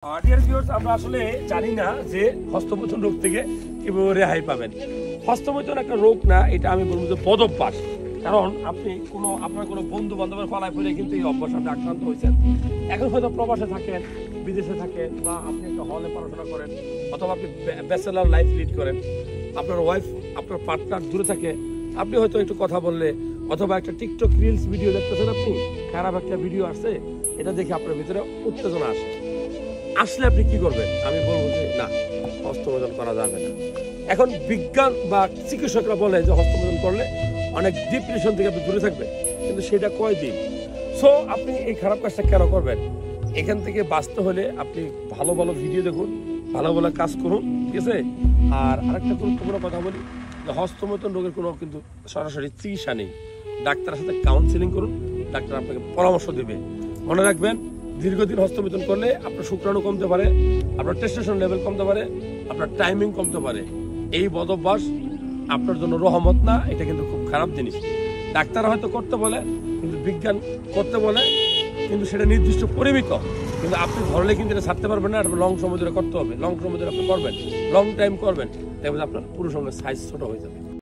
Dear viewers, আমরা আসলে জানি না যে হস্তমৈথুন রোগ থেকে কিভাবে রেহাই পাবেন। হস্তমৈথুন একটা রোগ না, এটা আমি বলবো যে বদভ্যাস। কারণ আপনি আপনার কোনো বন্ধু বান্ধবের পালায় পড়ে কিন্তু এই অভ্যাস আপনি আক্রান্ত হয়েছেন। এখন হয়তো প্রবাসে থাকেন, বিদেশে থাকেন, বা আপনি একটা হলে পড়াশোনা করেন, অথবা আপনি ব্যাচেলর লাইফ লিড করেন, আপনার ওয়াইফ আপনার পার্টনার দূরে থাকে, আপনি হয়তো একটু কথা বললে অথবা একটা টিকটক রিলস ভিডিও দেখতেছেন, আপনি খারাপ একটা ভিডিও আসছে, এটা দেখে আপনার ভিতরে উত্তেজনা আসলে আপনি কি করবেন? আমি বলবো যে না, হস্তমৈথুন করা যাবে না। এখন বিজ্ঞান বা চিকিৎসকরা বলে যে হস্তমৈথুন করলে অনেক ডিপ্রেশন থেকে আপনি দূরে থাকবেন, কিন্তু সেটা কয়দিন? সো আপনি এই খারাপ কাজটা কেন করবেন? এখান থেকে বাঁচতে হলে আপনি ভালো ভালো ভিডিও দেখুন, ভালো ভালো কাজ করুন, ঠিক আছে? আর আরেকটা গুরুত্বপূর্ণ কথা বলি, যে হস্তমৈথুন রোগের কোনো কিন্তু সরাসরি চিকিৎসা নেই। ডাক্তারের সাথে কাউন্সিলিং করুন, ডাক্তার আপনাকে পরামর্শ দেবে। মনে রাখবেন, দীর্ঘদিন হস্তমৈথুন করলে আপনার শুক্রাণু কমতে পারে, আপনার টেস্টোস্টেরন লেভেল কমতে পারে, আপনার টাইমিং কমতে পারে। এই বদভ্যাস আপনার জন্য রহমত না, এটা কিন্তু খুব খারাপ জিনিস। ডাক্তার হয়তো করতে বলে, কিন্তু বিজ্ঞান করতে বলে, কিন্তু সেটা নির্দিষ্ট পরিমিত। কিন্তু আপনি ধরলে কিন্তু এটা ছাড়তে পারবেন না, এটা লং সময় ধরে করতে হবে। লং সময় ধরে আপনি করবেন, লং টাইম করবেন, দেখবেন আপনার পুরো সঙ্গে সাইজ ছোট হয়ে যাবে।